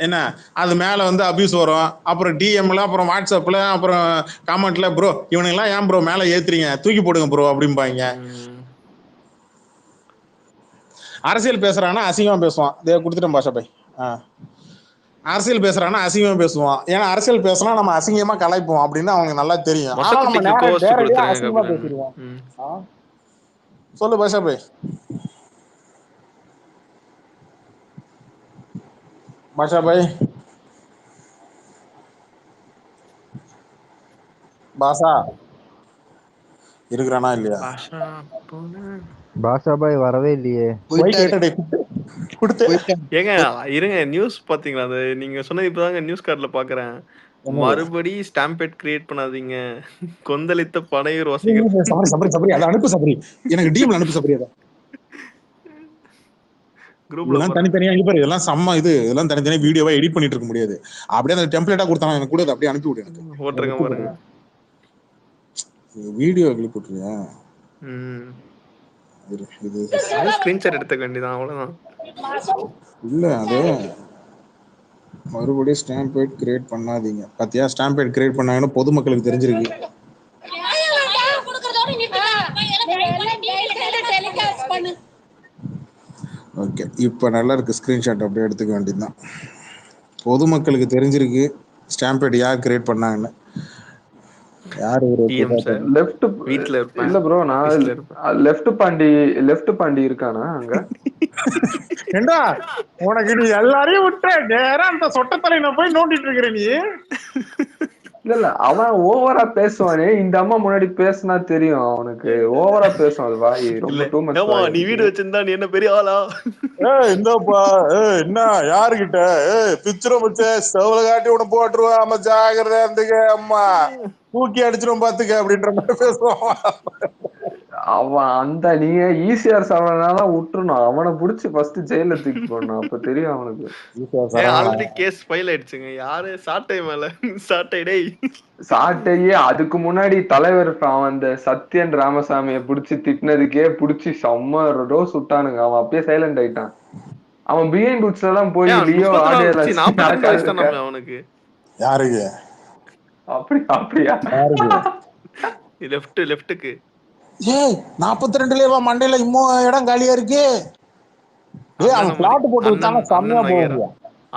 என்ன அது மேல வந்து அபியூஸ் வரும், அப்புறம் டிஎம்ல, அப்புறம் வாட்ஸ்அப்ல, அப்புறம் கமெண்ட்ல ப்ரோ இவனுங்கெல்லாம் ஏன் ப்ரோ மேல ஏத்துறீங்க, தூக்கி போடுங்க ப்ரோ அப்படிம்பாங்க. அரசியல் பேசுறான்னா அசிங்கமா பேசுவான். இதே கொடுத்துட்டேன் பாஷா பாய். அரசியல் பேசுறான்னா அசிங்கமா பேசுவான். ஏன்னா அரசியல் பேசினா நம்ம அசிங்கமா கலாய்ப்போம் அப்படின்னு அவங்க நல்லா தெரியும். ஆனா நம்ம நேரடியா அசிங்கமா பேசிடுவோம். சொல்லு பாஷா பாய். பாஷா பாய் பாஷா இருக்கிறானா இல்லையா? பாஷா பாய் வரவே இல்லையே. ஏங்க இருங்க, நியூஸ் பாத்தீங்களா? அது நீங்க சொன்னது இப்பதாங்க நியூஸ் கார்டுல பாக்குறேன். மறுபடி ஸ்டாம்பேட் கிரியேட் பண்ணாதீங்க, கொந்தளித்த பனையூர் வாசிகள். சபரி அதை அனுப்பு சபரி, எனக்கு டீம்ல அனுப்பு சபரி. அதை இதெல்லாம் தனித்தனியா அனுப்பாரு. இதெல்லாம் செம்ம இது. இதெல்லாம் தனித்தனியா வீடியோவா எடிட் பண்ணிட்டு இருக்க முடியாது. அப்படியே அந்த டெம்ப்ளேட்டா கொடுத்தாங்க எனக்கு கூட, அப்படியே அனுப்பி விடு எனக்கு. போட்டுருங்க பாருங்க. வீடியோ கிளிப் போட்டுருங்க. இது ஸ்கிரீன்ஷாட் எடுத்துக்க வேண்டியதான், அவ்வளவுதான். இல்ல அது மறுபடியும் ஸ்டாம்பேட் கிரியேட் பண்ணாதீங்க. பாத்தியா, ஸ்டாம்பேட் கிரியேட் பண்ணாங்கன்னு பொதுமக்களுக்கு தெரிஞ்சிருக்கு. ஓகே, இப்போ நல்லா இருக்கு. ஸ்கிரீன்ஷாட் அப்படியே எடுத்துக்க வேண்டியதுதான். பொதுமக்களுக்கு தெரிஞ்சிருக்கு ஸ்டாம்பேட் யார் கிரியேட் பண்ணாங்கன்னு. யாரு லெஃப்ட் வீட்ல இருப்பேன். இல்ல ப்ரோ, நான் லெஃப்ட் பாண்டி இருக்கானா அங்க? ஏண்டா உனக்கு நீ எல்லாரையும் விட்டு நேரா அந்த சொட்டத்தலையில போய் நோண்டிட்டு இருக்கிற நீ. இல்ல அவன் ஓவரா பேசுவானே. இந்த அம்மா முன்னாடி பேசினா தெரியும் அவனுக்கு. ஓவரா பேசும் அது வாய், ரொம்ப டூ மச். நீ வீடு வச்சிருந்தா நீ என்ன பெரிய ஆளா? இந்தப்பா என்ன யாருகிட்ட பிச்சுரும் மச்சே, செவல காட்டி உன போட்டுருவா, அம்மா ஜாகிரதை இருந்துக்க, அம்மா தூக்கி அடிச்சிரும் பாத்துக்க அப்படின்ற மாதிரி பேசுவான் அவன். அந்த நீங்க ஈசிஆர் சாவனால விட்டுருணும். அவனை புடிச்சு ஃபர்ஸ்ட் ஜெயில தூக்கி போடணும், அப்ப தெரியும் அவனுக்கு. ஆல்ரெடி கேஸ் ஃபைல் ஆயிடுச்சுங்க. யாரு சாட்டை மேல சாட்டைடே சாட்டையே அதுக்கு முன்னாடி தலைவர் அந்த சத்யன் ராமசாமியை புடிச்சு திட்டினதுக்கே புடிச்சு செம்ம டோஸ் விட்டானுங்க. அவன் அப்படியே சைலண்ட் ஆயிட்டான். அவன் பிஹைண்ட் ரூட்ஸ்ல எல்லாம் போய் லியோ ஆடியோ அவனுக்கு யாருக்கு அப்படியா லெஃப்ட்டுக்கு 42 மண்டையில இன்னும் இடம் காலியா இருக்கு. அவன் பிளாட் போட்டு விட்டாங்க, செம்மையா போகுது.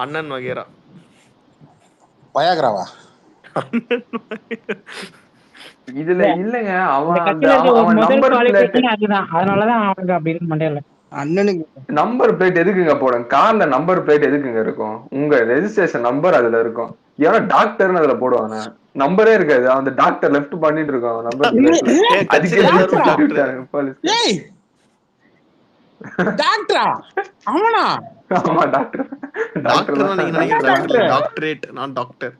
அண்ணன் வகேரா பயாகராவா இதுல இல்லங்க. அவன் அதனாலதான் அவனுக்கு அப்படி இருக்கு மண்டையில. அண்ணனுக்கு நம்பர் பிளேட் எதுக்குங்க போடும்? கார்ல நம்பர் பிளேட் எதுக்குங்க இருக்கும்? உங்க ரெஜிஸ்ட்ரேஷன் நம்பர் அதுல இருக்கும். ஏன்னா டாக்டர்னு அதுல போடுவாங்க, நம்பரே இருக்காது. அந்த டாக்டர் லெஃப்ட் பண்ணிட்டு இருக்கோம் நம்பர். டாக்டரா அவனா? ஆமா டாக்டர். டாக்டரேட் நான் டாக்டர்.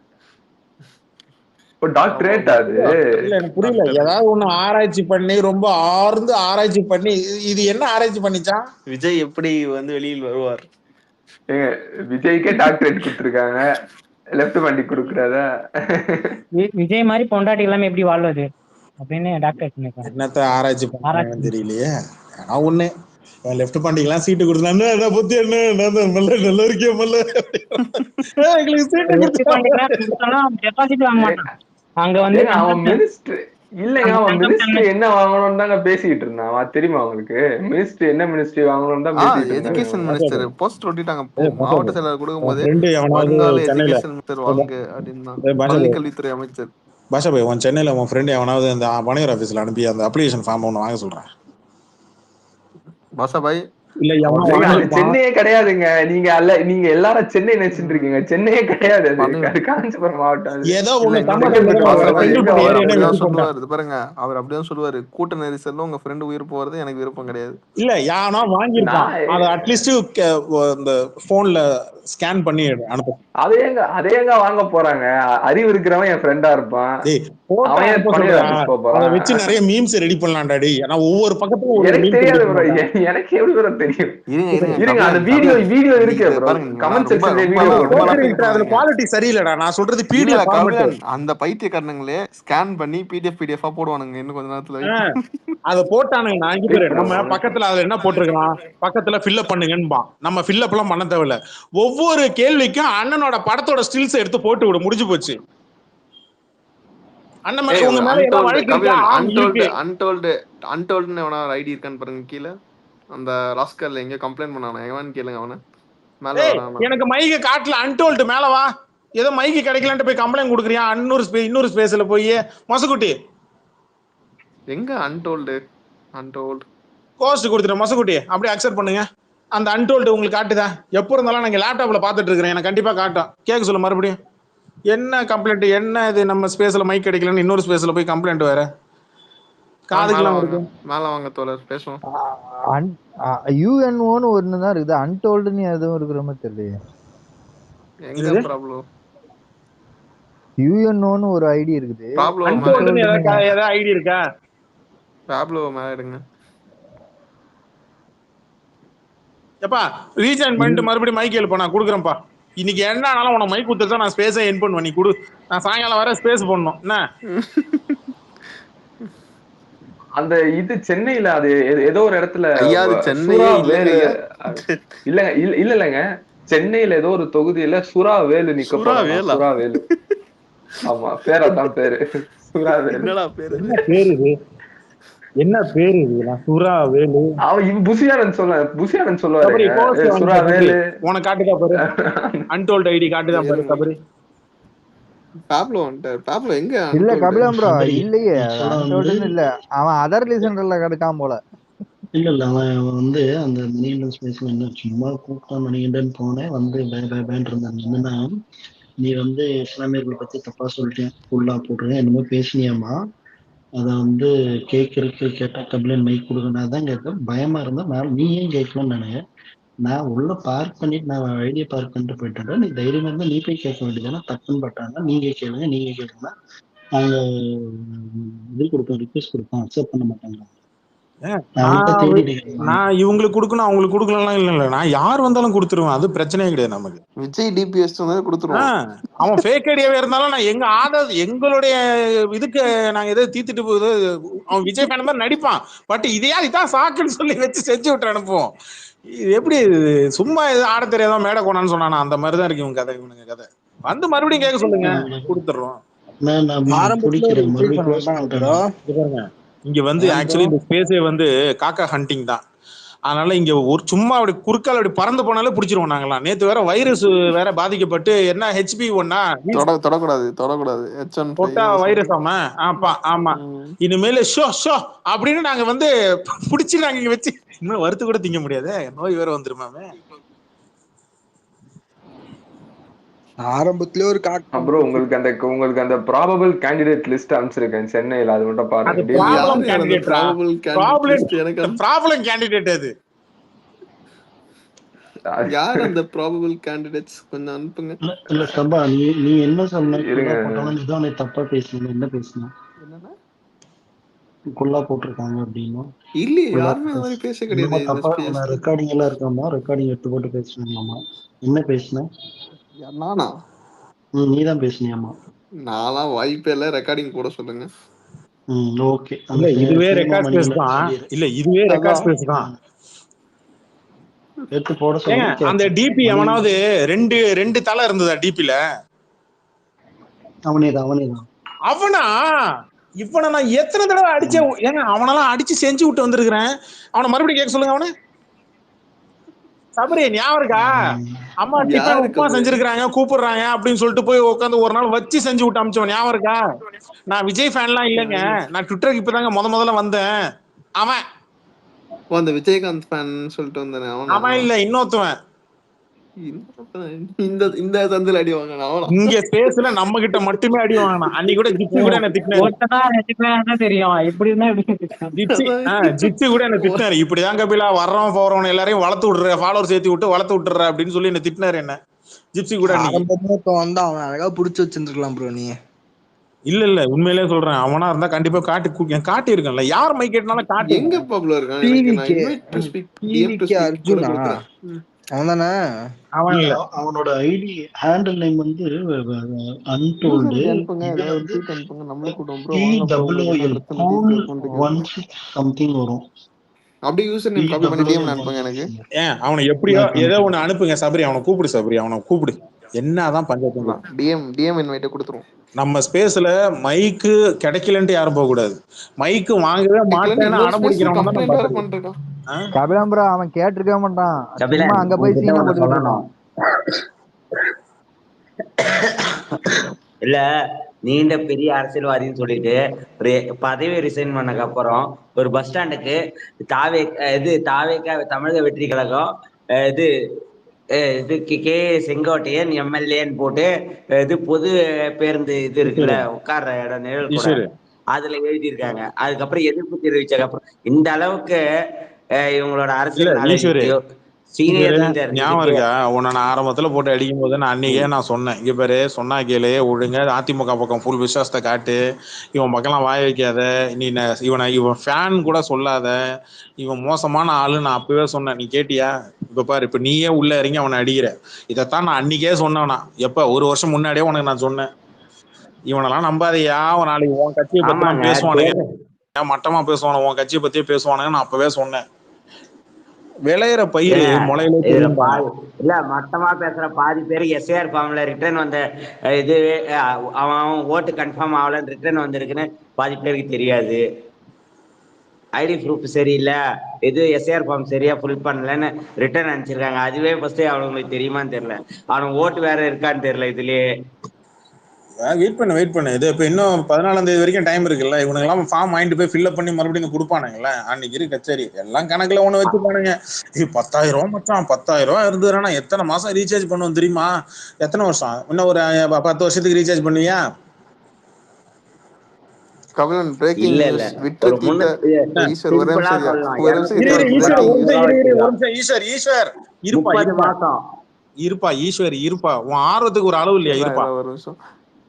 டாக்டரேட் அது இல்ல எனக்கு புரியல. ஏதாவது ஒண்ணு ஆராய்ச்சி பண்ணி, ரொம்ப ஆர்ந்து ஆராய்ச்சி பண்ணி, இது என்ன ஆராய்ச்சி பண்ணிச்சான்? விஜய் எப்படி வந்து வெளியில் வருவார்? ஏங்க விஜய்க்கே டாக்டரேட் கொடுத்துருக்காங்க, லெஃப்ட் பண்ணி கொடுக்கறத. விஜய் மாதிரி பொண்டாட்டி எல்லாமே எப்படி வாழ்வது அப்படின்னு டாக்டர் என்னத்த ஆராய்ச்சி பண்ணாங்கன்னு தெரியலையே. ஆனா ஒண்ணு, லெஃப்ட் பாண்டிக்கெல்லாம் சீட்டு கொடுத்தாங்க. நல்லா இருக்கே மல்ல அங்க வந்து அவன் மினிஸ்டர் இல்லைங்க, அவன் மினிஸ்ட்ரி என்ன வாங்கணும்னு தாங்க பேசிட்டு இருந்தான். தெரியுமா உங்களுக்கு? மினிஸ்ட்ரி என்ன மினிஸ்ட்ரி வாங்கணும்னு தான் பேசிட்டு இருந்தாங்க. எஜுகேஷன் மினிஸ்டர் போஸ்ட் ஒட்டிட்டாங்க. மாவட்ட செயலர் கொடுக்கும்போது வருங்கால எஜுகேஷன் மினிஸ்டர் வாழ்க அப்படின்னு பள்ளிக்கல்வித்துறை அமைச்சர். பாஷா பாய், உன் சென்னையில உன் ஃப்ரெண்ட் எவனாவது அந்த பணியர் ஆபீஸ்ல அனுப்பி அந்த அப்ளிகேஷன் ஃபார்ம் ஒன்று வாங்க சொல்றேன். பாஷா பாய் இல்ல சென்னையே கிடையாதுங்க. நீங்க எல்லாரும் சென்னை நினைச்சிட்டு இருக்கீங்க. சென்னையே கிடையாது, அது காஞ்சிபுரம் மாவட்டம். ஏதோ சொல்லுவாரு பாருங்க, அவர் அப்படிதான் சொல்லுவாரு, கூட்ட நெரிசல்ல உங்க ஃப்ரெண்ட் உயிர் போறது எனக்கு விருப்பம் கிடையாது. இல்ல யானா வாங்கிருப்பான், அது அட்லீஸ்ட் இந்த போன்ல ஸ்கேன் பண்ணி அனுப்பு. அதேங்க வாங்க போறாங்க. அறிவு இருக்கிறவன் என் ஃப்ரெண்டா இருப்பான். அதை வச்சு நிறைய மீம்ஸ் ரெடி பண்ணலாம்டா. ஆனா ஒவ்வொரு பக்கத்துக்கும் எனக்கு தெரியாது ப்ரோ. எனக்கு எப்படி வர தெரியும். இருங்க இருங்க அந்த வீடியோ இருக்கு ப்ரோ, கமெண்ட் செக்ஷன்ல வீடியோ. அதுல குவாலிட்டி சரியில்லடா. நான் சொல்றது பிடிஎஃப் ஃபார்மட். அந்த பைத்தியக்காரனுங்களே ஸ்கேன் பண்ணி பிடிஎஃப் போடுவானுங்க இன்னும் கொஞ்ச நேரத்துல. அத போட்டானுங்க. நான் இங்க பேரு நம்ம பக்கத்துல அதுல என்ன போட்டிருக்கான், பக்கத்துல ஃபில்அப் பண்ணுங்கன்பா. நம்ம ஃபில்அப் எல்லாம் பண்ண தேவையில்ல. ஒவ்வொரு கேள்விக்கும் அண்ணனோட படத்தோட ஸ்டில்ஸ் எடுத்து போட்டு விடு, முடிஞ்சு போச்சு. அண்ணன் மேல உங்க மேல ஏதோ வழக்கு இருக்கா? அன்டோல்ட்னு எவனா ஐடி இருக்கான்னு பாருங்க கீழ. அந்த ராஸ்கல்ல எங்க கம்ப்ளைண்ட் பண்ணானே எவன் கேளுங்க அவன. மேல வரானா? எனக்கு மைக்கு காட்டல. அன்டோல்ட் மேல வா. ஏதோ மைக்கு கிடைக்கலன்ட்டு போய் கம்ப்ளைண்ட் கொடுக்குறியா? இன்னொரு ஸ்பேஸ்ல போய் மொசக்குட்டி எங்க அன்டோல்ட் கோஸ்ட் கொடுத்துட்டேன். மொசக்குட்டி அப்படியே அக்செப்ட் பண்ணுங்க. அந்த அன்டோல்ட் உங்களுக்கு காட்டுதா? எப்போ இருந்தாலும் நாங்க லேப்டாப்ல பாத்துட்டு இருக்கிறேன். எனக்கு கண்டிப்பா காட்டும். கேட்க சொல்ல மறுபடியும். என்ன கம்ப்ளைண்ட்? என்ன இது? நம்ம ஸ்பேஸ்ல மைக் கிடைக்கலன்னு இன்னொரு ஸ்பேஸ்ல போய் கம்ப்ளைண்ட் வேற. காதுக்குலாம் வருது. மேல வாங்க தோழர் பேசுவோம். யுஎன்ஓன்னு ஒன்னு தான் இருக்குது. அன்டோல்டுன்னு எதுவும் இருக்கிற மாதிரி தெரியலையே. எங்க ப்ராப்ளம்? யுஎன்ஓன்னு ஒரு ஐடி இருக்குது. அன்டோல்டுன்னு ஏதாவது ஐடி இருக்கா? ப்ராப்ளம் மேல எடுங்க. எப்பா ரீஜாயின் பண்ணிட்டு மறுபடியும் மைக் எழுப்ப நான் கொடுக்குறேன்ப்பா. இன்னைக்கு என்ன ஆனாலும் உனக்கு மைக் கொடுத்துட்டா நான் ஸ்பேஸை என் பண்ணுவேன். நீ கொடு. நான் சாயங்காலம் வர ஸ்பேஸ் பண்ணணும். என்ன அந்த இது சென்னையில அது ஏதோ ஒரு இடத்துல இல்லங்க சென்னையில ஏதோ ஒரு தொகுதியில சுறாவேலு சுறாவேலு. ஆமா பேரதான் பேரு சுறாவேலு. என்ன பேரு இது? சுறாவேலு. அவன் புசியானன் சொல்லுவாரு சுறாவேலு. உனக்கு காட்டுதா பாரு. அன்டோல்ட் ஐடி காட்டுதா பாரு. கபரி இல்ல கபிலம் ப்ரோ இல்லையே. அன்டோல்டுன்னு இல்ல. அவன் அதர் லிசனர்ல கிடக்காம போல. இல்ல அவன் வந்து அந்த மணிகண்டன் ஸ்பேஸ்ல என்ன சும்மா கூப்பிட்டா மணிகண்டன் போனேன் வந்து பேன் இருந்தாங்க. என்னன்னா நீ வந்து இஸ்லாமியர்களை பத்தி தப்பா சொல்லிட்டேன், ஃபுல்லா போட்டுருக்கேன், என்னமோ பேசினியாமா. அதை வந்து கேட்கறதுக்கு கேட்டா கம்ப்ளைண்ட் மைக் கொடுக்கணும் கேட்க பயமா இருந்தா நீ ஏன் கேட்கலாம்னு நினைக்கிறேன். நான் உள்ள பார்க் பண்ணிட்டு நான் ஐடியா பார்க் பண்ணிட்டு போயிட்டேன். நீ தைரியமா இருந்தா நீ போய் கேட்க வேண்டியதுன்னா தப்புன்னு பட்டாங்க. நீங்க கேளுங்க நாங்க இது கொடுப்போம், ரிக்வெஸ்ட் கொடுப்போம், அக்செப்ட் பண்ண மாட்டாங்க. நான் இவங்களுக்கு கொடுக்கணும் அவங்களுக்கு கொடுக்கலாம் இல்ல. நான் யார் வந்தாலும் கொடுத்துருவேன். அது பிரச்சனையே கிடையாது நமக்கு. விஜய் டிபிஎஸ் கொடுத்துருவோம். அவன் ஃபேக் ஐடியாவே இருந்தாலும் நான் எங்க எங்களுடைய இதுக்கு நாங்க எதை தீத்துட்டு போகுது. அவன் விஜய் ஃபேன் மாதிரி நடிப்பான். பட் இதான் சாக்குன்னு சொல்லி வச்சு செஞ்சு விட்டு அனுப்புவோம். இது எப்படி சும்மா ஆட தெரியாதான் மேடை கொண்டான்னு சொன்னானா? அந்த மாதிரிதான் இருக்கு இவங்க கதை. இவனுங்க கதை வந்து மறுபடியும் கேட்க சொல்லுங்க, கொடுத்துடுறோம். இங்க வந்து ஆக்சுவலி இந்த ஸ்பேஸே வந்து காக்கா ஹண்டிங் தான். அதனால இங்க ஒரு சும்மா அப்படி குறுக்கால் அப்படி பறந்து போனாலே பிடிச்சிருவோம் நாங்களாம். நேத்து வேற வைரஸ் வேற பாதிக்கப்பட்டு என்ன HB1 போட்டா வைரஸ் ஆமா. இனிமேல ஷோ அப்படின்னு நாங்க வந்து பிடிச்சி நாங்க இங்க வச்சு இன்னும் வறுத்து கூட திங்க முடியாது. நோய் வேற வந்துருமாமே. ஆரம்பத்திலே ஒரு ப்ரோ உங்களுக்கு அந்த ப்ராபபிள் கேண்டிடேட் லிஸ்ட் அனுப்பிச்சிருக்கேன் சென்னையில. அது மட்டும் பாருங்க. ப்ராப்ளம் கேண்டிடேட் அது யார்? அந்த ப்ராபபிள் கேண்டிடேட்ஸ் கொஞ்சம் அனுப்புங்க. இல்ல சபா நீ என்ன சொன்ன? நீ தப்பா பேசுன. என்ன பேசுன? குள்ளா போட்டிருக்காங்க அப்படின்னா இல்லையே, யாருமே அந்த மாதிரி பேச கிடையாது. ரெக்கார்டிங் எல்லாம் இருக்காமா? ரெக்கார்டிங் எடுத்து போட்டு பேசுனாங்களாமா? என்ன பேசுன? நானா? நீதான் பேசுனியாமா? நான்லாம் வாய்ப்பே இல்ல. ரெக்கார்டிங் போட சொல்லுங்க. ஓகே. இதுவே ரெக்கார்ட் ஸ்பேஸ் தான். இதுவே ரெக்கார்ட் ஸ்பேஸ் தான். எடுத்து போட சொல்லுங்க. அந்த டிபி எவனாவது ரெண்டு தலை இருந்ததா டிபில? அவனேதான். அவனா? இவனை நான் எத்தனை தடவை அடிச்சேன். ஏங்க அவனெல்லாம் அடிச்சு செஞ்சு விட்டு வந்திருக்கிறேன். அவனை மறுபடியும் கேட்க சொல்லுங்க. அவனு சபரி ஞாபகம் இருக்கா? அம்மா டிஃபன் உப்புமா செஞ்சிருக்காங்க கூப்பிடுறாங்க அப்படின்னு சொல்லிட்டு போய் உட்காந்து ஒரு நாள் வச்சு செஞ்சு விட்டு அமிச்சவன் ஞாபகம் இருக்கா? நான் விஜய் ஃபேன்லாம் இல்லைங்க. நான் ட்விட்டருக்கு இப்பதாங்க முதல்ல வந்தேன். அவன் அந்த விஜயகாந்த் ஃபேன் சொல்லிட்டு வந்தானே அவன் இல்ல, இன்னொருத்தவன். இந்த சந்தில அடி வாங்கினான். இங்க ஸ்பேஸ்ல நம்ம கிட்ட மட்டுமே அடி வாங்கினான். அன்னைக்கு கூட ஜிப்சி கூட என்ன திட்டினாரு. தெரியும் இப்படின்னா ஜிப்சி கூட என்ன திட்டினாரு. இப்படிதான் கபிலா வர்றவன் போறவன் எல்லாரையும் வளர்த்து விடுற, ஃபாலோவர் சேர்த்து விட்டு வளர்த்து விட்டுற அப்படின்னு சொல்லி என்ன திட்டினாரு. என்ன ஜிப்சி கூட இப்ப வந்து அவன் அழகா புடிச்சு வச்சிருக்கலாம் ப்ரோ. நீ இல்ல உண்மையிலேயே சொல்றேன். அவனா இருந்தா கண்டிப்பா காட்டி இருக்கேன்ல. யார் மைக் கேட்டனாலும் காட்டி எங்க பப்ல இருக்கான்? எனக்கு நான் டிவிக்கு invite to speak DM to டிவிக்கு ஸ்பீக் கூட அர்ஜுனா கொடுக்குறேன். அவன் தானே? அவன் இல்ல இல்ல. அவனோட ஐடி ஹேண்டில் நேம் வந்து அன்டோல்டு. யூசர் அனுப்புங்க, இவன் ஏதாவது வந்து ட்வீட் அனுப்புங்க, நம்மளே கூட்டோம் ப்ரோ. வாங்க ப்ரோ, உங்களுக்கு என்ன TOOL பிரச்சனை? கூல் டிசி அக்கௌண்ட்டுக்கு இருக்கு. 16 சம்திங் வரும். அப்படியே யூசர் நேம் காப்பி பண்ணி டிஎம்ல அனுப்புங்க எனக்கு. ஏன் அவனை எப்படியோ ஏதோ ஒண்ணு அனுப்புங்க சபரி. அவனை கூப்பிடு சபரி, அவனை கூப்பிடு. என்னதான் பஞ்சாயத்து. டிஎம் இன்வைட் கொடுத்துருவோம். நம்ம ஸ்பேஸ்ல மைக்கு கிடைக்கலன்ட்டு யாரும் போக கூடாது. மைக்கு வாங்கவே மாட்டேன்னு இன்னொரு அடம் ஸ்பேஸ்ல பிடிக்கிறவங்க தான் கம்ப்ளைண்ட் வேற நம்ம பண்ணிருக்கான். கபிலம் ப்ரோ அவன் கேட்டிருக்க மாட்டான். சும்மா கபிலன் அங்க போய் உன்கிட்ட சீனை ஒண்ணு போட்டுக்கிட்டு சொல்லணும். இருக்கான். இல்ல நீண்ட பெரிய அரசியல்வாதின்னு சொல்லிட்டு ஒரு பதவி ரிசைன் பண்ணக்கு அப்புறம் ஒரு பஸ் ஸ்டாண்டுக்கு தாவேக்கா தமிழக வெற்றி கழகம் இது இது கே செங்கோட்டையன் எம்எல்ஏன்னு போட்டு இது பொது பேருந்து இது இருக்குல்ல உட்கார்ற இடம் நிழல் கூட ஈஸ்வரு. அதுல எழுதியிருக்காங்க. அதுக்கப்புறம் எதிர்ப்பு தெரிவிச்சதுக்கு அப்புறம் இந்த அளவுக்கு இவங்களோட இல்ல அரசியல் ஈஸ்வரு, நாலேஜ் சீனியர் லீடர் ஞாபகம் இருக்கா உன்னை நான் ஆரம்பத்துல போட்டு அடிக்கும் போது நான் அன்னைக்கே நான் சொன்னேன், இங்க பாரு சொன்னா கேளு, ஒழுங்க அதிமுக பக்கம் ஃபுல் விசுவாசத்தை காட்டு, இவன் பக்கம்லாம் வாய வைக்காத, நீ இவன் ஃபேன் கூட சொல்லாத, இவன் மோசமான ஆளு நான் அப்பவே சொன்னேன். நீ கேட்டியா? இப்ப பாரு, இப்ப நீயே உள்ள இறங்கி அவனை அடிக்கிற. இதைத்தான் நான் அன்னைக்கே சொன்னேனா, எப்ப 1 வருஷம் முன்னாடியே உனக்கு நான் சொன்னேன். இவனெல்லாம் நம்பாதையா, ஒரு நாளைக்கு உன் கட்சியை பத்தி நான் பேசுவானுங்க, மட்டமா பேசுவானு உன் கட்சியை பத்தியே பேசுவானுங்க நான் அப்பவே சொன்னேன். விளையிற பயிர் முளையில இல்ல மட்டமா பேசுற பாதி பேர் எஸ்ஏஆர் ஃபார்ம்ல ரிட்டர்ன் வந்த இது அவன் ஓட்டு கன்ஃபார்ம் ஆகலன்னு ரிட்டர்ன் வந்திருக்குன்னு பாதி பேருக்கு தெரியாது. ஐடி ப்ரூஃப் சரியில்லை, இது எஸ்ஏஆர் ஃபார்ம் சரியா ஃபுல் பண்ணலன்னு ரிட்டர்ன் அனுப்பிச்சிருக்காங்க. அதுவே ஃபர்ஸ்ட் அவங்களுக்கு தெரியுமான்னு தெரியல. அவனுக்கு ஓட்டு வேற இருக்கான்னு தெரியல. இதுலயே வெயிட் பண்ணு. இது இப்ப இன்னும் 14ஆம் தேதி வரைக்கும் டைம் இருக்குல்ல. இவனுங்க எல்லாம் ஃபார்ம் வாங்கிட்டு போய் ஃபில்அப் பண்ணி மறுபடியும் கொடுப்பானுங்களே. அன்னைக்கு இருக்கு கச்சேரி. எல்லாம் கணக்குல ஒண்ணு வச்சுப்பானுங்க. 10,000 மச்சான், 10,000 இருந்ததுன்னா எத்தனை மாசம் ரீசார்ஜ் பண்ணுவோம் தெரியுமா? எத்தனை வருஷம்? இன்னும் ஒரு 10 வருஷத்துக்கு ரீசார்ஜ் பண்ணுவியா? கபிலன் பிரேக்கிங் நியூஸ் விட்டு ஈஸ்வர் ஒரு இருப்பா. உன் ஆர்வத்துக்கு ஒரு அளவு இல்லையா? இருப்பா. ஒரு நிமிஷம்.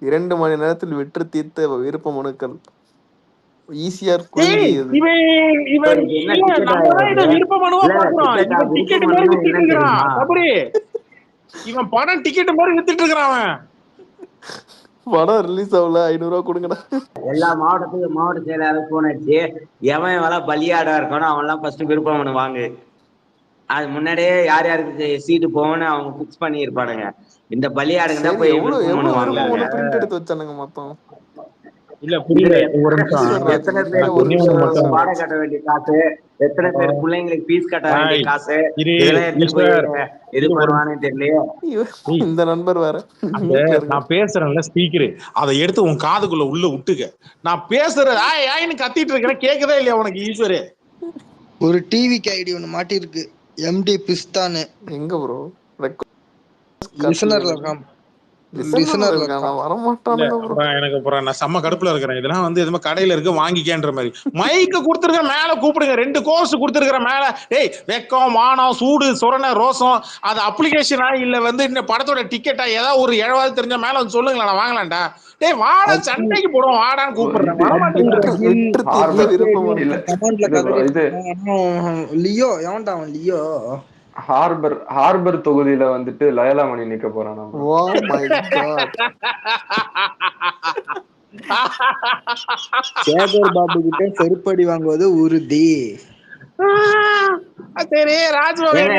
2 மணி நேரத்தில் விற்று தீர்த்த விருப்ப மனுக்கள் ஈஸியார் இவன் படம் டிக்கெட் மாதிரி வித்துட்டு இருக்கிறான். படம் ரிலீஸ் ஆகல, 500 ரூபா கொடுங்கடா. எல்லா மாவட்ட செயலாளர் போன் அடிச்சு எவன் பலியாடா இருக்கானோ அவன் எல்லாம் ஃபர்ஸ்ட் விருப்பம் மனு வாங்கு. அது முன்னாடியே யார் யாருக்கு சீட்டு போகணும்னு அவங்க பிக்ஸ் பண்ணி இருப்பானுங்க. இந்த பலியாடுங்க தான் போய் பிரிண்ட் எடுத்து வச்சானுங்க மொத்தம். இல்ல புரியல. எத்தனை பேர் வாடகை கட்ட வேண்டிய காசு, எத்தனை பேர் பிள்ளைங்களுக்கு ஃபீஸ் கட்ட வேண்டிய காசு, இது பண்ணுவானே தெரியலையே. இந்த நண்பர் வேற. நான் பேசுறேன்ல ஸ்பீக்கரு, அதை எடுத்து உன் காதுக்குள்ள உள்ள விட்டுக்க. நான் பேசுறது ஆயின்னு கத்திட்டு இருக்கிறேன், கேக்குதா இல்லையா உனக்கு? ஈஸ்வரே, ஒரு டிவிக்கு ஐடி ஒன்னு மாட்டிருக்கு, எம்டி பிஸ்தானு. எங்க ப்ரோ? லிசனர்ல இருக்கான். எனக்கு நான் செம்ம கடுப்புல இருக்கிறேன். இதெல்லாம் எதுவுமே கடையில இருக்கு வாங்கிக்கேன்ற மாதிரி மைக்கு கொடுத்துருக்க மேல கூப்பிடுங்க. 2 கோர்ஸ் கொடுத்துருக்கிற மேல. டேய், வெக்கம், மானம், சூடு, சொரணை, ரோசம், அது அப்ளிகேஷனா இல்ல இந்த படத்தோட டிக்கெட்டா ஏதாவது ஒரு 7வது தெரிஞ்ச மேல சொல்லுங்களா, நான் வாங்கலாம்டா. டேய் வாடா, சண்டைக்கு போடுவோம் வாடான்னு கூப்பிடுறேன். லியோ எவன்டா அவன்? லியோ ஹார்பர் தொகுதியில லயலாமணி நிக்க போறான். சேகர் பாபு கிட்ட செருப்படி வாங்குவது உறுதி. சரி, ராஜ்மோகன்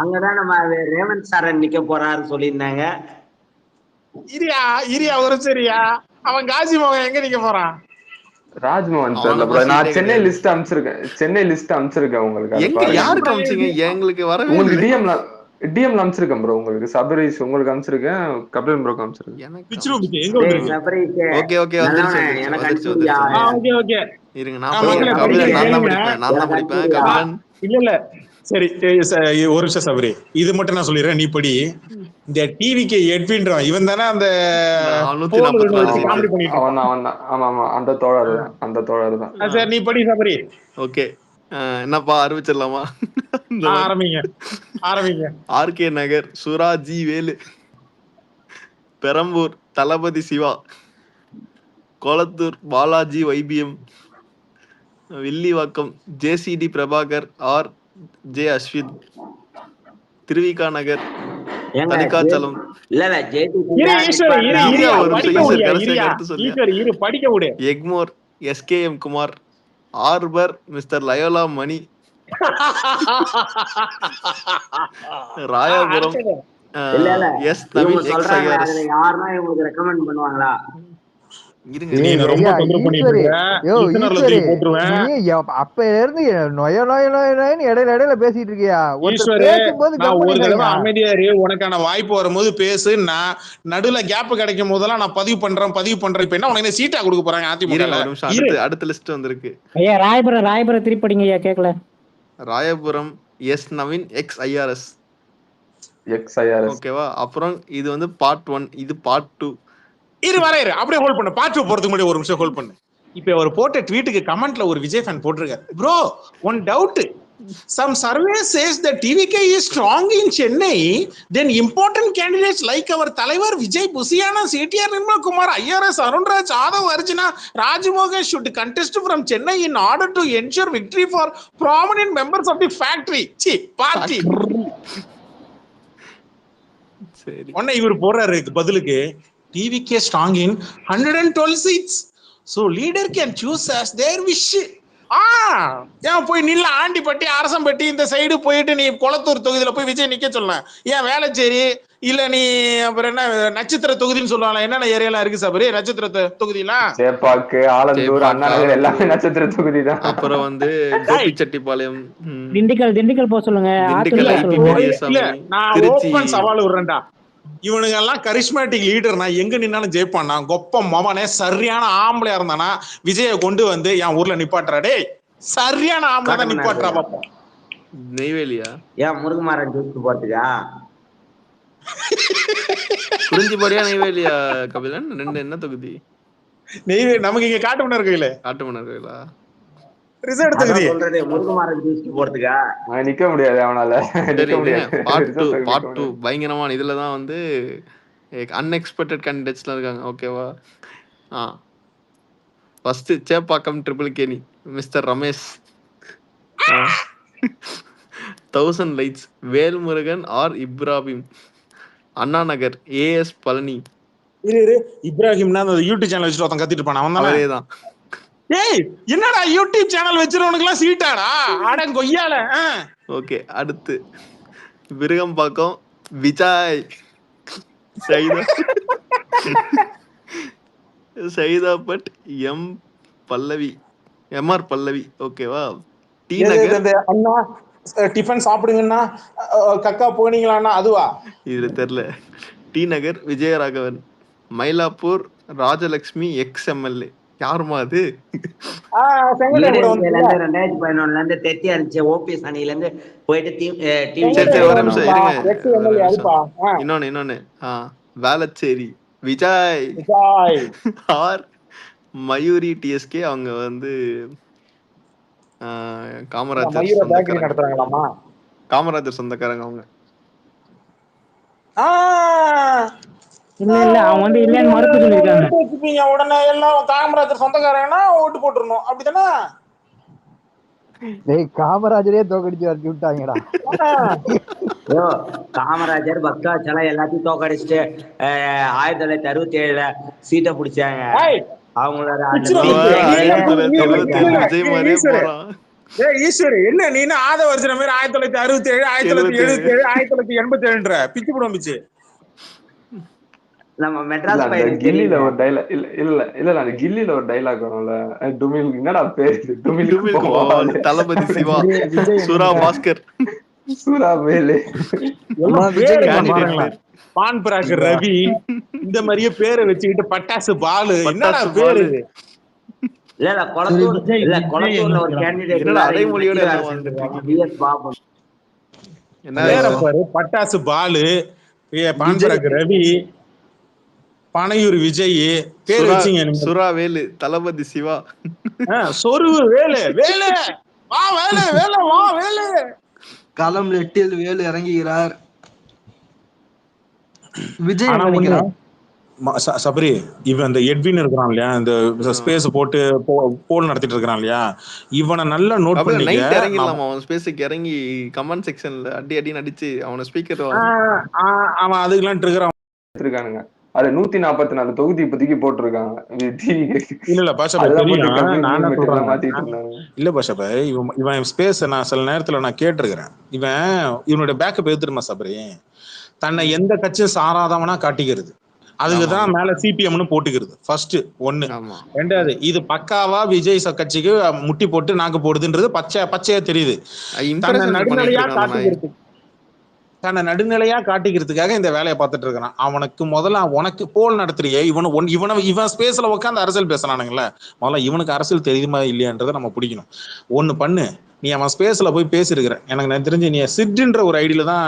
அங்கதான் நம்ம ரேவந்த் சாரன் நிக்க போறாருன்னு சொல்லியிருந்தாங்க. இரியா ஒரு சரியா, அவன் காசி மோகன் எங்க நிக்க போறான்? ராஜ்மோகன் சார், நான் சென்னை லிஸ்ட் அனுப்பிச்சிருக்கேன் உங்களுக்கு. யாருக்கு அனுப்பிச்சீங்க? எங்களுக்கு வரவே உங்களுக்கு டிஎம்ல அனுப்பிச்சிருக்கேன் ப்ரோ. உங்களுக்கு சபரீஷ் உங்களுக்கு அனுப்பிச்சிருக்கேன், கபிலன் ப்ரோக்கு அனுப்பிச்சிருக்கேன். ஓகே ஓகே இருங்க, நான் தான் படிப்பேன். கபிலன் இல்ல சரி, ஒரு நிமிஷம் சபரி, இது மட்டும் நான் சொல்லிடுறேன், நீ படி. இந்த டிவிக்கு எட்வின்றான் இவன் தானே அந்த காமெடி பண்ணிட்டு அந்த தோழர் தான். சரி, நீ படி சபரி. ஓகே, என்னப்பா அறிவிச்சிடலாமா? ஆரம்பிங்க. RK Nagar Suraji Velu, Perambur Thalapathy Siva, Kolathur Balaji YBM, Villivakkam JCD Prabhakar R J Ashwin, Thiruvika Nagar ஏங்க தனிக்காச்சலம். இல்ல JTC இரு ஈஸ்வர் இரு இரு, இரியா ஒரு படிக்க நிமிஷம் விடுயா கடைசியா இரியா கருத்து சொல்லியா. ஈஸ்வர் இரு படிக்க விடு. Egmore SKM Kumar, harbour mister Loyola Mani, Royapuram இல்ல இல்ல எஸ் நவீன் இவங்க சொல்றாங்க XIRS. அதுல யாருன்னா இவங்களுக்கு ரெக்கமெண்ட் பண்ணுவாங்களா? இருங்க நீ ஏய், ரொம்ப ஐயா, தொந்தரவு பண்ணிட்டு ஈஸ்வரி. இருக்க. யோ, இத்தனர்ல ஈஸ்வரி, தூக்கி போட்டுருவேன். நீ அப்ப இருந்து நொய நொய நொய நொயன்னு இடையில பேசிட்டு இருக்கியா? ஒருத்தர் ஈஸ்வரு பேசும்போது நான் ஒரு தடவை கவனிங்க. அமைதியா இரு. உனக்கான வாய்ப்பு வரும்போது பேசு. நான் நடுவுல கேப் கிடைக்கும் போதெல்லாம் நான் பதிவு பண்றேன். இப்ப என்ன உனக்கு சீட்டா கொடுக்க போறாங்க இருங்க அதிமுக? ஒரு நிமிஷம், அடுத்த லிஸ்ட் வந்திருக்கு. ஐயா ராயபுரம் திருப்படிங்க ஐயா கேட்கல. Royapuram S Naveen XIRS. ஓகேவா? அப்புறம் இது வந்து பார்ட் 1, இது பார்ட் 2. இரு அப்படியே ஹோல்ட் பண்ணு. பார்ட் 2 போறதுக்கு முன்னாடி ஒரு நிமிஷம் ஹோல்ட் பண்ணு. இப்ப அவர் போட்ட ட்வீட்டுக்கு கமெண்ட்ல ஒரு விஜய் ஃபேன் போட்டிருக்காரு. Bro one doubt, some survey says that TVK is strong in Chennai, then important candidates like our தலைவர் Vijay, புசியானா, CTR Nirmal Kumar, IRS Arunraj, Aadhav Arjuna, Rajmohan should contest from Chennai in order to ensure victory for prominent members of the party. சரி, உடனே இவர் போறாரு பதிலுக்கு, TVK strong in 112 seats, so leader can choose as their wish. ஏன் போய் நில்ல ஆண்டிப்பட்டி அரசம்பட்டி இந்த side போயிட்டு நீ கொளத்தூர் தொகுதியில போய் விஜய் நிக்க சொல்லலாம். ஏன் வேளச்சேரி இல்ல நீ அப்புறம் என்ன நட்சத்திர தொகுதின்னு சொல்லுவாங்க. என்னென்ன ஏரியாலாம் இருக்கு சாபரி நட்சத்திர தொகுதிலாம்? சேப்பாக்கு, ஆலந்தூர், அண்ணாநகர் எல்லாமே நட்சத்திர தொகுதி தான். அப்புறம் வந்து கோபிச்செட்டிப்பாளையம், திண்டுக்கல் போக சொல்லுங்க. திண்டுக்கல் இல்ல நான் திருச்சி. ஓபன் சவால் விடுறேன்டா. இவனுங்க எல்லாம் கரிஸ்மேட்டிக் லீடர்னா எங்க நின்னாலும் ஜெயிப்பானா. கொப்ப மவனே சரியான ஆம்பளையா இருந்தானா விஜய கொண்டு வந்து என் ஊர்ல நிப்பாட்டுறா. டேய் சரியான ஆம்பளை தான் நிப்பாட்டுறா பாப்பா. நெய்வேலியா? ஏன் முருகுமாரன் ஜூஸ் போறதுக்கா? குறிஞ்சிப்பாடியா நெய்வேலியா கபிலன்? ரெண்டு என்ன தொகுதி? நெய்வேலி நமக்கு இங்க காட்டுமன்னர் கோயில. காட்டுமன்னர் கோயிலா? ரிசர்வ் தொகுதி. சொல்றதே முருகுமாரன் ஜூஸ் போறதுக்கா? நிக்க முடியாது அவனால. பார்ட் 2 பயங்கரமான. இதுலதான் வந்து அன்எக்ஸ்பெக்டட் கேண்டிடேட்ஸ்லாம் இருக்காங்க. ஓகேவா? First Chepauk Triplicane mister Ramesh, 1000 lights Velmurugan R Ibrahim, Anna Nagar AS Palani. இரு இப்ராஹிம்னா அந்த யூடியூப் சேனல் வச்சுட்டு ஒருத்தன் கத்திட்டு இருப்பான் அவன் அவரே தான். ஏய் என்னடா யூடியூப் சேனல் வச்சிருவனுக்கு எல்லாம் சீட்டாடா ஆட கொய்யால. ஓகே, அடுத்து விருகம்பாக்கம் விஜய், சைதாபட் MR பல்லவி. ஓகேவா? டி நகர் அண்ணா டிஃபன் சாப்பிடுங்கன்னா கக்கா போனீங்களான்னா அதுவா? இது தெரியல. டி நகர் விஜயராகவன், மயிலாப்பூர் ராஜலட்சுமி XMLA. யாருமா அது? 2011 இருந்து தெத்தி அடிச்ச OPS அணியில இருந்து போயிட்டு இன்னொன்னு வேளச்சேரி விஜய் ஆர் மயூரி TSK. அவங்க வந்து காமராஜர் சொந்தக்காரங்க அவங்க. இல்ல அவங்க வந்து இல்லன்னு மறுப்பு சொல்லிருக்காங்க. உடனே எல்லாம் காமராஜர் சொந்தக்காரங்கன்னா ஓட்டு போட்டுறணும் அப்படித்தானே? காமராஜரே தோக்கடிச்சு வரட்டி விட்டாங்கடா. காமராஜர் பக்தாச்சலம் எல்லாத்தையும் தோக்கடிச்சுட்டு 1967 சீட்டை பிடிச்சாங்க. அவங்களோட ஈஸ்வரி என்ன நீ ஆதவ வருஷம் மாதிரி 1967 1977 1987 பிச்சு போடுச்சு. நம்ம மெட்ராஸ் கில்லில ஒரு டைலாக் இல்ல அந்த கில்லில ஒரு டைலாக் வரும்ல, டுமில் என்னடா பேரு, டுமில் தளபதி சிவா, சுரா பாஸ்கர், சூரா வேலு, பான் பிராக் ரவி, இந்த மாதிரியே பேரை வச்சுக்கிட்டு பட்டாசு பாலு. என்னடா பேரு? இல்ல கொளத்தூர்ல ஒரு கேண்டிடேட் அடைமொழியோட என்ன பாரு, பட்டாசு பாலு, பான் பிராக் ரவி, பனையூர் விஜய் பேர் வச்சீங்க. சுரா வேலு, தளபதி சிவா, சொருவு வேலு, வேலு வா வேலு, வேலு வா வேலு. களம் 8 வேலு இறங்குகிறார். விஜய் சபரி இவன் இந்த எட்வின் இருக்கிறான் இல்லையா, இந்த ஸ்பேஸ் போட்டு போல் நடத்திட்டு இருக்கிறான் இல்லையா, இவனை நல்லா நோட் பண்ணிக்க. நைட் இறங்கிடலாமா அவன் ஸ்பேஸுக்கு இறங்கி கமெண்ட் செக்ஷன்ல அடி நடிச்சு அவனை ஸ்பீக்கர் அவன் அதுக்கெல்லாம் ட்ரிகர் இருக்கானுங்க. அது 144 தொகுதி இப்போதைக்கு போட்டிருக்காங்க. இல்ல பாஷா இல்ல பாஷா பாய், இவன் ஸ்பேஸ் நான் சில நேரத்துல நான் கேட்டிருக்கிறேன். இவனுடைய பேக்கப் எடுத்துருமா சபரி, தன்னை எந்த கட்சியும் சாராதவனா காட்டிக்கிறது, அதுக்குதான் மேல சிபிஎம்னு போட்டுக்கிறது. ஃபர்ஸ்ட் ஒண்ணு. ரெண்டாவது, இது பக்காவா விஜய் கட்சிக்கு முட்டி போட்டு நாக்கு போடுதுன்றது பச்சையா தெரியுது. தன்னை நடுநிலையா காட்டிக்கிறதுக்காக இந்த வேலையை பார்த்துட்டு இருக்கிறான். அவனுக்கு முதல்ல உனக்கு போல் நடத்துறிய இவன் ஸ்பேஸ்ல உட்காந்து அரசியல் பேசுறானுங்கள, முதல்ல இவனுக்கு அரசியல் தெரியுமா இல்லையான்றதை நம்ம பிடிக்கணும். ஒண்ணு பண்ணு, நீ அவன் ஸ்பேஸ்ல போய் பேசிருக்கிற, எனக்கு தெரிஞ்சு நீ சிட்ன்ற ஒரு ஐடியில தான்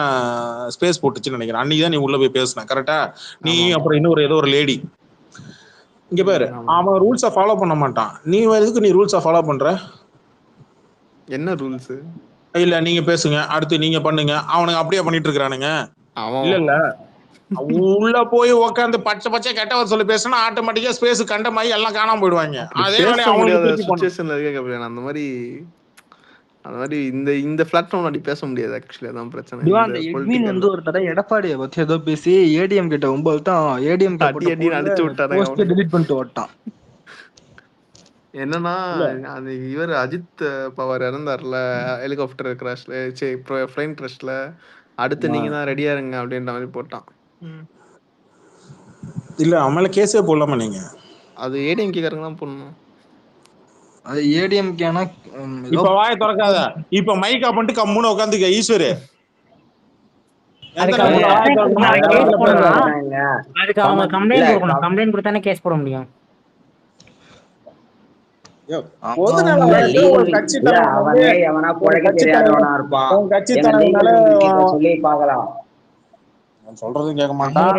ஸ்பேஸ் போட்டுச்சுன்னு நினைக்கிறேன். அன்னைக்குதான் நீ உள்ள போய் பேசின கரெக்டா, நீ அப்புறம் இன்னொரு ஏதோ ஒரு லேடி. இங்க பாரு, அவன் ரூல்ஸை ஃபாலோ பண்ண மாட்டான், நீ எதுக்கு நீ ரூல்ஸை ஃபாலோ பண்ற? என்ன ரூல்ஸ்? இல்ல நீங்க பேசுங்க, அடுத்து நீங்க பண்ணுங்க, அவனுங்க அப்படியே பண்ணிட்டு இருக்கானுங்க. இல்ல உள்ள போய் உட்காந்து பச்சை கெட்டவர் சொல்லி பேசினா ஆட்டோமேட்டிக்கா ஸ்பேஸ் கண்டமாயி எல்லாம் காணாம போயிடுவாங்க. அதே அந்த மாதிரி இந்த பிளாட்ஃபார்ம்ல அப்படி பேச முடியாது. ஆக்சுவலி அதான் பிரச்சனை. எட்வின் வந்து ஒரு தடவை எடப்பாடியை பத்தி ஏதோ பேசி ஏடிஎம் கிட்ட 9 தான் ஏடிஎம் அடிச்சு விட்டாரு, டெலீட் பண்ணிட்டு ஓட்டான். என்னன்னா அது இவர் அஜித் பவார் இறந்தார்ல ஹெலிகாப்டர் கிராஷ்ல, பிளைன் கிராஷ்ல, அடுத்து நீங்க தான் ரெடியா இருங்க அப்படின்ற மாதிரி போட்டான். இல்ல அவங்கள கேஸே போடலாமா நீங்க? அது ஏடிஎம்கே காரங்க தான் போடணும். அது ஏடிஎம்கேனா இப்ப வாயை திறக்காத, இப்ப மைக் ஆஃப் பண்ணிட்டு கம்முன்னு உட்காந்துக்க ஈஸ்வரு. அதுக்கு அவங்க கம்ப்ளைண்ட் கொடுத்தானே கேஸ் போட முடியும். சொல்றதும் கேட்க மாட்டான்.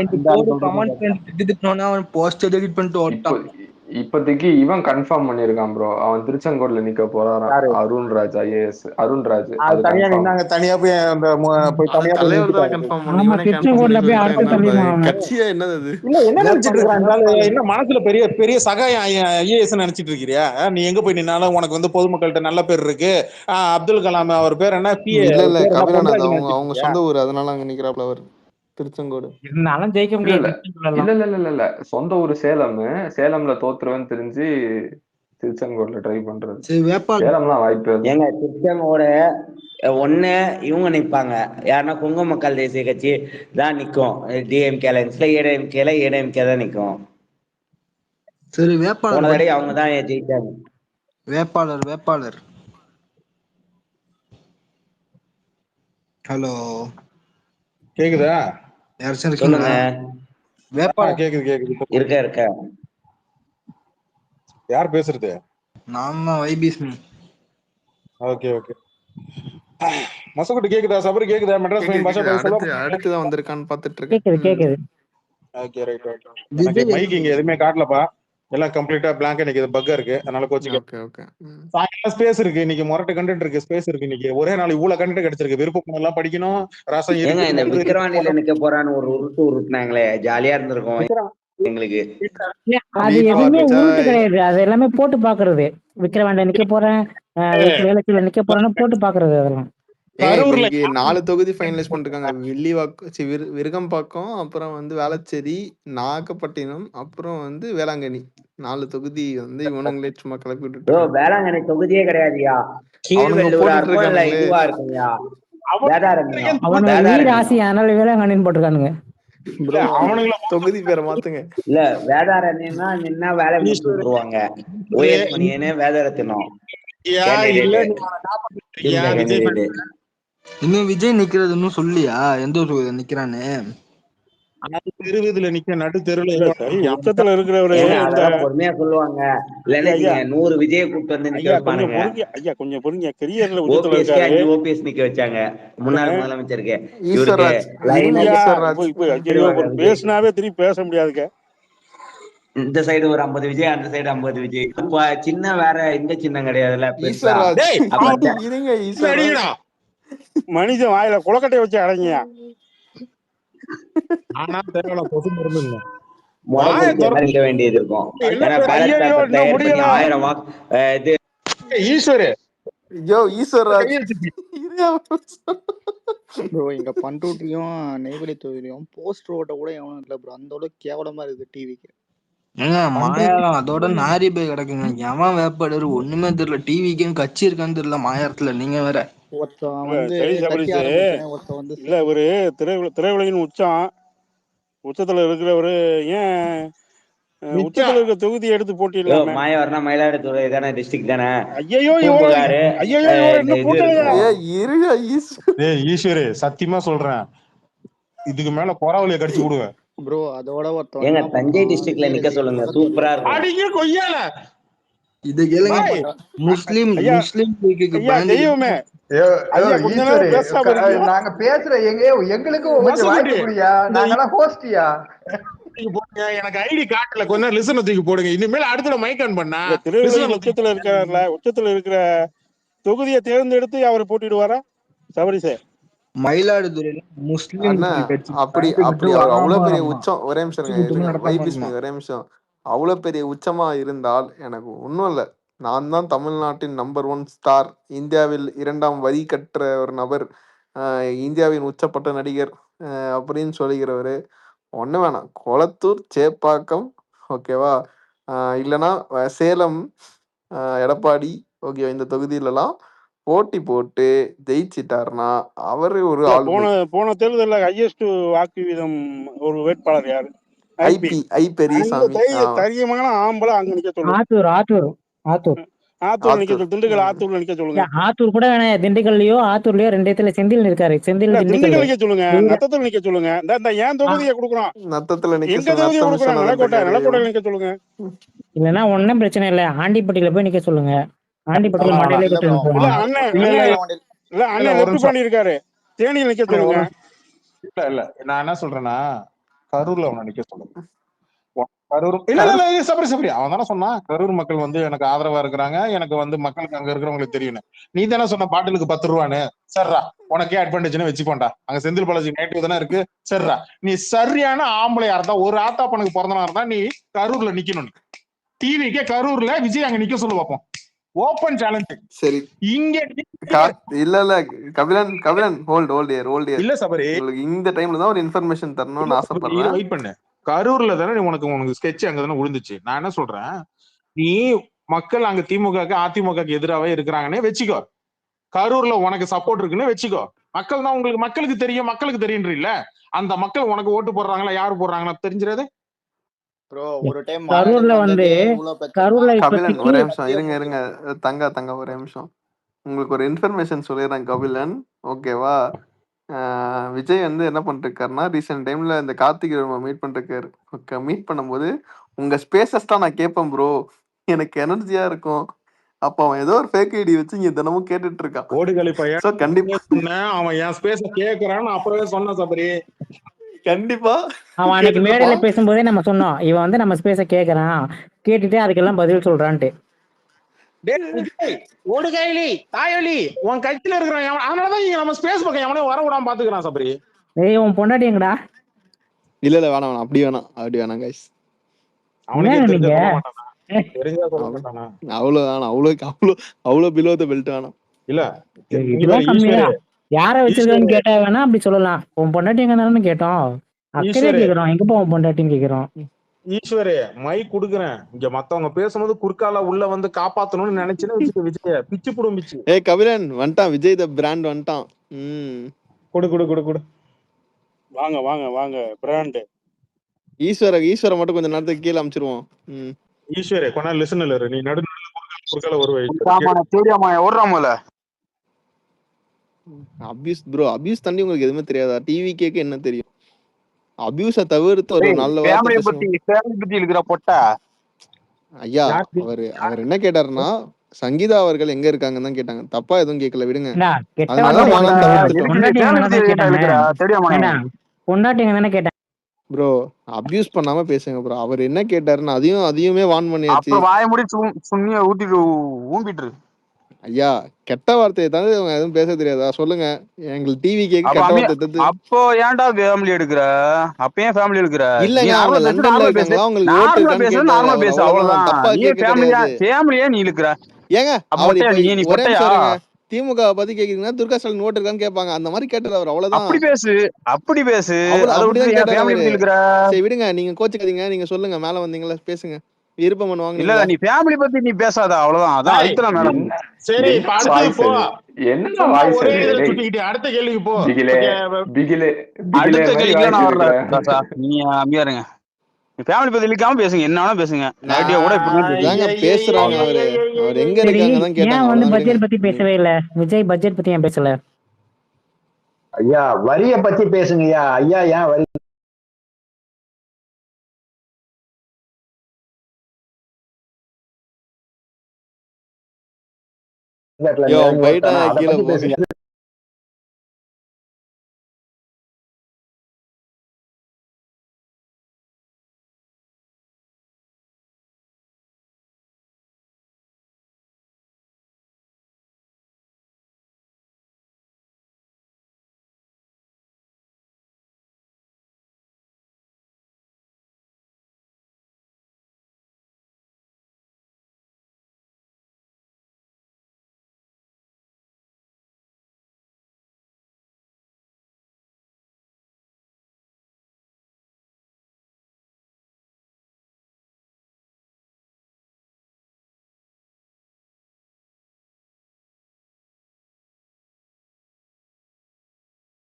இப்போதைக்கு இவன் கன்ஃபார்ம் பண்ணிருக்கான் ப்ரோ, அவன் திருச்செங்கோட்ல நிக்க போறான். அருண்ராஜ் ஐஏஎஸ், அருண்ராஜ் தனியா நின்னாங்க, தனியா போய் அந்த போய் தனியா கட்சியா என்னது என்ன நினைச்சிட்டு இருக்காங்க? என்ன மனசுல பெரிய பெரிய சகாயம் ஐஏஎஸ் நினைச்சிட்டு இருக்கிறியா? நீ எங்க போய் நின்னாலும் உனக்கு வந்து பொதுமக்கள்கிட்ட நல்ல பேர் இருக்கு. அப்துல் கலாம் அவர் பேர் என்ன? இல்ல கபிலநாத் அவங்க சொந்த ஊர், அதனால அங்க நிக்கிறாப்ல அவர் திருச்செங்கோடு. இருந்தாலும் ஜெயிக்க முடியாது. இல்ல சொந்த ஊர் சேலம்ல தோத்துருவேன்னு தெரிஞ்சு திருச்செங்கோடுல ட்ரை பண்றது. சேலம்லாம் வாய்ப்பு ஏங்க, திருச்செங்கோட ஒண்ணு இவங்க நிப்பாங்க, யாருன்னா கொங்கு மக்கள் தேசிய கட்சி தான் நிக்கும். டிஎம்கேல ஏடிஎம்கே தான் நிக்கும். சரி, வேட்பாளர் அவங்க தான் ஜெயிச்சாங்க. வேட்பாளர் ஹலோ கேக்குதா? சொல்லுங்க. கேக்குது இருக்க யார் பேசுறது? நான் தான் வைபிஸ்மி. ஓகே மசகுட்டி கேக்குதா? சபரி கேக்குதா? மெட்ராஸ் மெயின் பாஷா பேசலாம். அடுத்து தான் வந்திருக்கான்னு பார்த்துட்டு இருக்கேன். கேக்குது. Okay right. எனக்கு மைக் இங்க எதுவுமே காட்டலப்பா, எல்லாம் கம்ப்ளீட்டா பிளாங்கா நிக்குது, பக்கா இருக்கு, அதனால கோச்சிக்க. ஓகே சாயங்காலம் ஸ்பேஸ் இருக்கு, இன்னைக்கு மொரட்ட கண்டென்ட் இருக்கு, ஸ்பேஸ் இருக்கு இன்னைக்கு. ஒரே நாள் இவ்வளவு கண்டென்ட் கிடைச்சிருக்கு, விருப்பம் எல்லாம் படிக்கணும். ரசம் இருக்கு. இந்த விக்கிரவாண்டியில நிக்க போறான்னு ஒரு உருட்டுனாங்களே, ஜாலியா இருந்திருக்கும் எங்களுக்கு. அது எதுவுமே உருட்டு கிடையாது, அது எல்லாமே போட்டு பாக்குறது. விக்கிரவாண்டியில நிக்க போறேன், வேலைக்குள்ள நிக்க போறேன்னு போட்டு பாக்குறது. அதெல்லாம் 4 தொகுதி ஃபைனலைஸ் பண்ணிருக்காங்க. விருகம்பாக்கம், அப்புறம் வந்து வேளச்சேரி, நாகப்பட்டினம், அப்புறம் வந்து வேளாங்கண்ணி. 4 தொகுதி வந்து இவனுங்களே சும்மா கிளப்பி விட்டு. வேளாங்கண்ணி தொகுதியே கிடையாதுயா, இதுவா இருக்குங்கயா. ராசி, அதனால வேளாங்கண்ணின்னு போட்டிருக்கானுங்க. தொகுதி பேரை மாத்துங்க. இல்ல, வேதாரண்யம்னா நின்னா வேலை விட்டுருவாங்க. ஓஎஸ்மணியனே வேதாரத்தினம். இன்னும் விஜய் நிக்கிறது இன்னும் சொல்லியா எந்த ஒரு நிக்கிறான்னு? தெருவுல நிக்க, நடு தெருவுல பொறுமையா சொல்லுவாங்க. இல்லன்னா 100 விஜய கூப்பிட்டு வந்து நிக்க வைப்பானுங்க. கொஞ்சம் பொறுங்க. கரியர்ல ஓபிஎஸ் நிக்க வச்சாங்க, முன்னாள் முதலமைச்சருக்கு. பேசினாவே திருப்பி பேச முடியாதுங்க. இந்த சைடு ஒரு 50 விஜய், அந்த சைடு 50 விஜய். சின்ன வேற இந்த சின்னம் கிடையாதுல்ல. மனிதன் வாயில குளக்கட்டையை வச்சு அடங்கியா. ஆனா தேவையான பொது மருந்து இருக்க வேண்டியது இருக்கும். ஏன்னா பேலட் பேப்பர் தயார் பண்ணி 1000 வாக்கு இது ஈஸ்வரே ஈஸ்வர்ராஜ் ப்ரோ இங்க பண்ருட்டியும் நெய்வேலி தொகுதியிலும் போஸ்டர் ஓட்ட கூட எவனும் இல்ல ப்ரோ. அந்த அளவுக்கு கேவலமா இருக்குது டிவிக்கு. மாயாளம் அதோட நாரி போய் கிடக்குங்க. எவன் வேப்பாடு ஒண்ணுமே தெரியல. டிவிக்கும் கட்சி இருக்கான்னு தெரியல மாயாரத்துல. நீங்க வேற ஒருத்தன் வந்து கட்சி ஆரம்பிச்சேன், ஒருத்தன் வந்து இல்ல ஒரு திரையுலகின் உச்சத்துல இருக்கிறவரு ஏன் உச்சத்துல இருக்க தொகுதியை எடுத்து போட்டிடலாமே. மாயவரனா மயிலாடுதுறை தானே, டிஸ்ட்ரிக்ட் தானே. ஈஸ்வரே சத்தியமா சொல்றேன், இதுக்கு மேல குறவழிய கடிச்சு விடுவேன் ப்ரோ. அதோட ஒருத்தன் ஏங்க தஞ்சை டிஸ்ட்ரிக்ட்ல நிக்க சொல்லுங்க, சூப்பரா இருக்கும். அடிங்க கொய்யால இது கேளுங்க. முஸ்லிம் தெய்வமே நாங்க பேசுற எங்களுக்கு நாங்கெல்லாம் ஹோஸ்டியா. எனக்கு ஐடி காட்டல, கொஞ்சம் லிசன் தூக்கி போடுங்க. இனிமேல் அடுத்த மைக் ஆன் பண்ணா உச்சத்துல இருக்கிற தொகுதியை தேர்ந்தெடுத்து அவர் போட்டிடுவாரா சபரிசே? மயிலாடுதுறையில முஸ்லிம் அப்படி அவர் அவ்வளவு பெரிய உச்சம். ஒரே நிமிஷம் ஒரே நிமிஷம். அவ்வளவு பெரிய உச்சமா இருந்தால் எனக்கு ஒன்றும் இல்லை. நான் தான் தமிழ்நாட்டின் நம்பர் 1 ஸ்டார், இந்தியாவில் 2ஆம் வரி கற்ற ஒரு நபர், இந்தியாவின் உச்சப்பட்ட நடிகர் அப்படின்னு சொல்லுகிறவர். ஒன்றும் வேணாம், கொளத்தூர், சேப்பாக்கம், ஓகேவா, இல்லைன்னா சேலம், எடப்பாடி, ஓகே, இந்த தொகுதியிலலாம் போட்டி போட்டு ஜெயிச்சிட்டாருன்னா அவரு ஒரு ஆள். போன தேர்தலில் ஹையஸ்ட் வாக்கு வீதம் ஒரு வேட்பாளர் யாரு? ஐ பெரியசாமி. தைரியமான ஆம்பளை அங்க நிக்க சொல்லுங்க. ஆத்தூர் நிக்க சொல்லுங்க. திண்டுக்கல் ஆத்தூர்ல நிக்க சொல்லுங்க. ஆத்தூர் கூட வேணாம், திண்டுக்கல்லையோ ஆத்தூர்லயோ 2 இடத்துல செந்தில் இருக்காரு. திண்டுக்கல் நிக்க சொல்லுங்க, நத்தத்துல நிக்க சொல்லுங்க. இந்த ஏன் தொகுதியை கொடுக்குறோம், நத்தத்துல எங்க தொகுதியை கொடுக்குறோம், நிலக்கோட்டை நிக்க சொல்லுங்க. இல்லன்னா ஒன்னும் பிரச்சனை இல்ல, ஆண்டிப்பட்டியில போய் நிக்க சொல்லுங்க. ஆண்டிப்பட்டியில அண்ணன் லெஃப்ட் பண்ணி இருக்காரு, தேனியில் நிக்க சொல்லுங்க. இல்ல நான் என்ன சொல்றேன்னா, கரூர்ல அவனை நிக்க சொல்லுங்க. கரூர் இல்ல சபரி அவன் தானே சொன்னான், கரூர் மக்கள் வந்து எனக்கு ஆதரவா இருக்கிறாங்க, எனக்கு வந்து மக்களுக்கு அங்க இருக்கிறவங்களுக்கு தெரியும். நீ தானே சொன்ன பாட்டிலுக்கு 10 ரூபான்னு. சரிடா, உனக்கே அட்வான்டேஜ்னு வச்சுக்கோண்டா, அங்க செந்தில் பாலாஜி நேட்டிவ் தானே இருக்கு. சரிடா, நீ சரியான ஆம்பளையா இருந்தா, ஒரு ஆத்தாப்பனுக்கு பிறந்தனா இருந்தா நீ கரூர்ல நிக்கணும். டிவிக்கே கரூர்ல விஜய் அங்க நிக்க சொல்லு பார்ப்போம். Open challenge. சரி, இங்க இல்ல கபிலன் ஹோல்ட் இல்ல சபரி, இந்த டைம்ல தான் ஒரு இன்ஃபர்மேஷன் தரணும்னு ஆசைப்படுறேன். வெயிட் பண்ணு. கரூர்ல தானே உனக்கு ஸ்கெட்ச் அங்க தானே விழுந்துச்சு. நான் என்ன சொல்றேன், நீ மக்கள் அங்க திமுக அதிமுக எதிராவே இருக்கிறாங்கன்னே வச்சுக்கோ, கரூர்ல உனக்கு சப்போர்ட் இருக்குன்னு வச்சுக்கோ. மக்கள் தான் மக்களுக்கு தெரியும் இல்ல, அந்த மக்கள் உனக்கு ஓட்டு போடுறாங்களா, யாரு போடுறாங்களா தெரிஞ்சிடாது. ப்ரோ ஒரு டைம் கரூர்ல வந்து கபிலன் ஒரே நிமிஷம் இருங்க தங்க ஒரே நிமிஷம். உங்களுக்கு ஒரு இன்ஃபர்மேஷன் சொல்லிடுறேன் கபிலன், ஓகேவா. விஜய் வந்து என்ன பண்ணிருக்காருன்னா, ரீசெண்ட் டைம்ல இந்த கார்த்திகை மீட் பண்ணிருக்காரு. மீட் பண்ணும்போது உங்க ஸ்பேசஸ் தான் நான் கேட்பேன் ப்ரோ, எனக்கு எனர்ஜியா இருக்கும். அப்ப அவன் ஏதோ ஒரு ஃபேக் ஐடி வச்சு இங்க தினமும் கேட்டுட்டு இருக்கான். ஓடுகளி பையன் கண்டிப்பா அவன் என் ஸ்பேஸ கேக்குறான்னு அப்பவே சொன்ன சபரி. கண்டிப்பா அவன் அன்னைக்கு மேடையில பேசும்போதே நம்ம சொன்னோம், இவன் வந்து நம்ம ஸ்பேஸ கேக்குறான், கேட்டுட்டு அதுக்கெல்லாம் பதில் சொல்றான்ட்டு. ஓடுகைலி தாயொலி உன் கட்சியில இருக்கிறான், அதனாலதான் இங்க நம்ம ஸ்பேஸ் பக்கம் எவனே வர விடாம பாத்துக்கிறான் சபரி. ஏய் உன் பொண்டாட்டி எங்கடா? இல்ல வேணாம், அப்படி வேணாம் கைஸ். அவ்வளவு பிலோ தி பெல்ட் வேணாம். இல்ல யார வச்சிருக்கான்னு கேட்டா வேணா அப்படி சொல்லலாம். உன் பொண்டாட்டி எங்க கேட்டோம், அக்கறையா கேக்குறோம், எங்க உன் பொண்டாட்டின்னு கேக்குறோம். ஈஸ்வரே மைக் குடுக்குறேன், இங்க மத்தவங்க பேசும்போது குறுக்கால உள்ள வந்து காப்பாத்தணும்னு நினைச்சுன்னு வச்சுக்க, விஜய பிச்சு புடும்பிச்சு. ஏய் கபிலன் வந்துட்டான், விஜய் த பிராண்ட் வந்துட்டான். குடு வாங்க பிராண்ட். ஈஸ்வர மட்டும் கொஞ்சம் நேரத்துக்கு கீழே அமைச்சிருவோம். ஈஸ்வரே கொஞ்ச நேரம் லிசன் இல்ல, நீ நடுநடுல குறுக்கால வருவே. அபியூஸ் தாண்டி உங்களுக்கு எதுவுமே தெரியாதா? டிவி கேக்க என்ன தெரியும்? அபியூஸ தவிர்த்து ஒரு நல்ல வார்த்தை பொட்ட ஐயா, அவர் என்ன கேட்டாருன்னா, சங்கீதா அவர்கள் எங்க இருக்காங்கன்னு தான் கேட்டாங்க. தப்பா எதுவும் கேட்கல, விடுங்க. ப்ரோ அபியூஸ் பண்ணாம பேசுங்க ப்ரோ. அவர் என்ன கேட்டாருன்னு அதையுமே வார்ன் பண்ணியாச்சு. வாய முடி சுண்ணிய ஊத்திட்டு ஊம்பிட்டு. ஐயா கெட்ட வார்த்தையை தானே எதுவும் பேச தெரியாதா சொல்லுங்க. எங்களுக்கு டிவி கேக்கு கெட்ட வார்த்தை தத்து. அப்போ ஏன்டா ஃபேமிலி எடுக்கிற? அப்ப ஏன் ஃபேமிலி எடுக்கிற? இல்லங்க அவங்க லண்டன்ல இருக்காங்களா, உங்களுக்கு ஓட்டு இருக்கான்னு கேட்டாங்க. அவ்வளவுதான். தப்பா கேட்க கிடையாது. ஃபேமிலியா நீ இழுக்கிற? ஏங்க அவர் ஒரே நிமிஷம் இருங்க. திமுக பத்தி கேக்குறீங்கன்னா துர்கா ஸ்டாலின் ஓட்டு இருக்கான்னு கேட்பாங்க. அந்த மாதிரி கேட்டாரு அவர். அவ்வளவுதான். அப்படி பேசு. அப்படிதான் கேட்டாரு. சரி விடுங்க, நீங்க கோச்சுக்காதீங்க. நீங்க சொல்லுங்க, மேல வந்தீங்களா பேசுங்க. விருப்பம் பண்ணுவாங்க. இல்ல நீ ஃபேமிலி பத்தி நீ பேசாத. அவ்வளவுதான். அதான் அழுத்தலாம் மேடம். சரி அடுத்து போ. என்ன வாய்ஸ் சுத்திக்கிட்டு அடுத்த கேள்விக்கு போ. அடுத்த கேள்விக்கு நான் வரல. நீ அமைதியா இருங்க. ஃபேமிலி பத்தி இழுக்காம பேசுங்க. என்ன வேணா பேசுங்க. நைட்டியா கூட இப்படி பேசுறாங்க. அவர் எங்க இருக்காங்க தான் கேட்டாங்க. ஏன் வந்து பட்ஜெட் பத்தி பேசவே இல்ல? விஜய் பட்ஜெட் பத்தி ஏன் பேசல? ஐயா வரிய பத்தி பேசுங்கய்யா. ஐயா ஏன் வரி கீழே